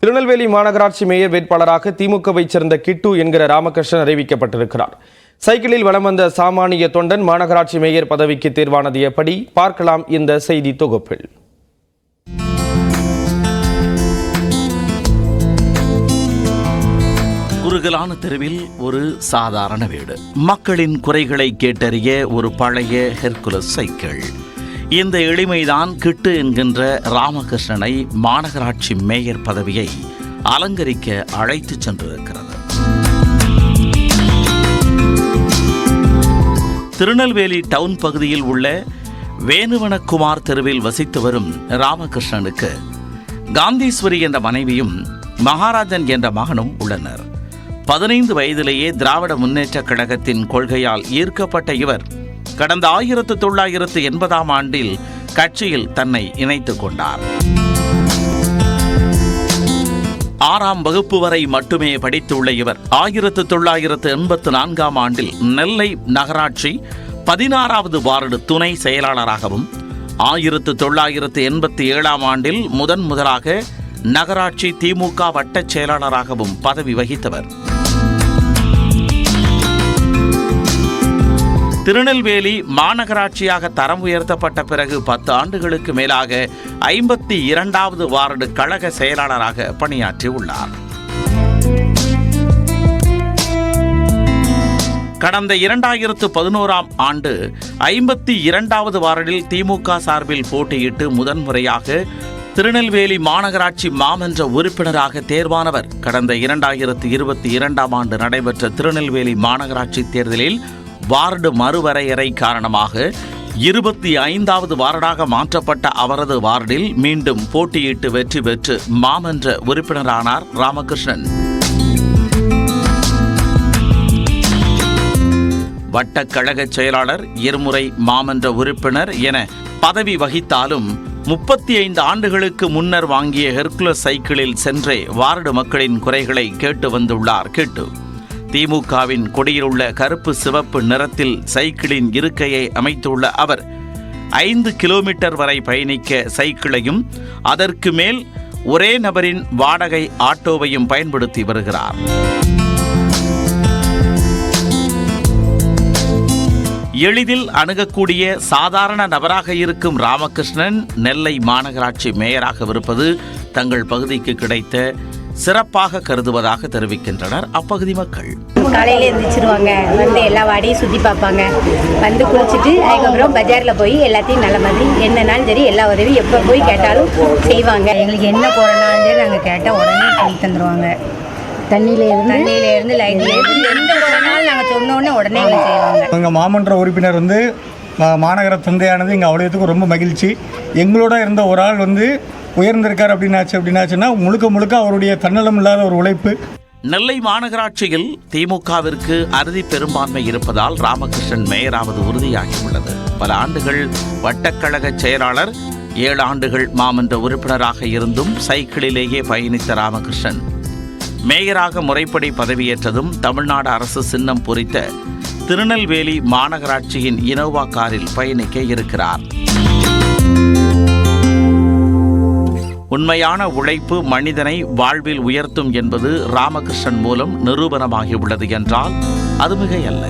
திருநெல்வேலி மாநகராட்சி மேயர் வேட்பாளராக திமுகவைச் சேர்ந்த கிட்டு என்கிற ராமகிருஷ்ணன் அறிவிக்கப்பட்டிருக்கிறார். சைக்கிளில் வலம் வந்த சாமானிய தொண்டன் மாநகராட்சி மேயர் பதவிக்கு தேர்வானது எப்படி பார்க்கலாம் இந்த செய்தி தொகுப்பில். குறுகலான தெருவில் ஒரு சாதாரண வீடு, மக்களின் குறைகளை கேட்டறிய ஒரு பழைய ஹெர்குலஸ் சைக்கிள். இந்த எளிமைதான் கிட்டு என்கின்ற ராமகிருஷ்ணனை மாநகராட்சி மேயர் பதவியை அலங்கரிக்க அழைத்து சென்றிருக்கிறது. திருநெல்வேலி டவுன் பகுதியில் உள்ள வேணுவனக்குமார் தெருவில் வசித்து வரும் ராமகிருஷ்ணனுக்கு காந்தீஸ்வரி என்ற மனைவியும் மகாராஜன் என்ற மகனும் உள்ளனர். 15 வயதிலேயே திராவிட முன்னேற்றக் கழகத்தின் கொள்கையால் ஈர்க்கப்பட்ட இவர் கடந்த 1980ஆம் ஆண்டில் கட்சியில் தன்னை இணைத்துக் கொண்டார். 6ஆம் வகுப்பு வரை மட்டுமே படித்துள்ள இவர் 1984ஆம் ஆண்டில் நெல்லை நகராட்சி 16வது வார்டு துணை செயலாளராகவும் 1987ஆம் ஆண்டில் முதலாக நகராட்சி திமுக வட்டச் செயலாளராகவும் பதவி வகித்தவர். திருநெல்வேலி மாநகராட்சியாக தரம் உயர்த்தப்பட்ட பிறகு 10 ஆண்டுகளுக்கு மேலாக 52வது வார்டு கழக செயலாளராக பணியாற்றியுள்ளார். கடந்த 2011ஆம் ஆண்டு 52வது வார்டில் திமுக சார்பில் போட்டியிட்டு முதன்முறையாக திருநெல்வேலி மாநகராட்சி மாமன்ற உறுப்பினராக தேர்வானவர். கடந்த 2022ஆம் ஆண்டு நடைபெற்ற திருநெல்வேலி மாநகராட்சி தேர்தலில் வார்டு மறுவரையறை காரணமாக 25வது வார்டாக மாற்றப்பட்ட அவரது வார்டில் மீண்டும் போட்டியிட்டு வெற்றி பெற்று மாமன்ற உறுப்பினரானார் ராமகிருஷ்ணன். வட்டக்கழக செயலாளர், இருமுறை மாமன்ற உறுப்பினர் என பதவி வகித்தாலும் 35 ஆண்டுகளுக்கு முன்னர் வாங்கிய ஹெர்குலஸ் சைக்கிளில் சென்றே வார்டு மக்களின் குறைகளை கேட்டு வந்துள்ளார் கிட்டு. திமுகவின் கொடியிலுள்ள கருப்பு சிவப்பு நிறத்தில் சைக்கிளின் இருக்கையை அமைத்துள்ள அவர் 5 கிலோமீட்டர் வரை பயணிக்க சைக்கிளையும் அதற்கு மேல் ஒரே நபரின் வாடகை ஆட்டோவையும் பயன்படுத்தி வருகிறார். எளிதில் அணுகக்கூடிய சாதாரண நபராக இருக்கும் ராமகிருஷ்ணன் நெல்லை மாநகராட்சி மேயராகவிருப்பது தங்கள் பகுதிக்கு கிடைத்த சிறப்பாக கருதுவதாக தெரிவிக்கின்றனர் அப்பகுதி மக்கள். காலையில எழுந்திரிச்சிருவாங்க, வந்து எல்லா வாடியும் சுற்றி பார்ப்பாங்க, வந்து குளிச்சுட்டு அதுக்கப்புறம் பஜாரில் போய் எல்லாத்தையும் நல்ல மாதிரி என்னன்னாலும் சரி எல்லா உதவி எப்போ போய் கேட்டாலும் செய்வாங்க. எங்களுக்கு என்ன போறனாலும் சரி நாங்கள் கேட்டால் உடனே பண்ணி தந்துடுவாங்க. தண்ணியிலேருந்து லைட்லேருந்து எந்த போறனாலும் நாங்கள் சொன்னோடனே உடனே செய்வாங்க. எங்கள் மாமன்ற உறுப்பினர் வந்து மாநகர தந்தையானது எங்கள் அவ்வளோத்துக்கும் ரொம்ப மகிழ்ச்சி. எங்களோட இருந்த ஒரு ஆள் வந்து உயர்ந்திருக்கார் அப்படின்னாச்சுன்னா முழுக்க அவருடைய தன்னலம் இல்லாத ஒரு உழைப்பு. நெல்லை மாநகராட்சியில் திமுகவிற்கு அறுதி பெரும்பான்மை இருப்பதால் ராமகிருஷ்ணன் மேயராவது உறுதியாகியுள்ளது. பல ஆண்டுகள் வட்டக்கழக செயலாளர், 7 ஆண்டுகள் மாமன்ற உறுப்பினராக இருந்தும் சைக்கிளிலேயே பயணித்த ராமகிருஷ்ணன் மேயராக முறைப்படி பதவியேற்றதும் தமிழ்நாடு அரசு சின்னம் பொறித்த திருநெல்வேலி மாநகராட்சியின் இனோவா காரில் பயணிக்க இருக்கிறார். உண்மையான உழைப்பு மனிதனை வாழ்வில் உயர்த்தும் என்பது ராமகிருஷ்ணன் மூலம் நிரூபணமாகியுள்ளது என்றால் அது மிகையல்ல.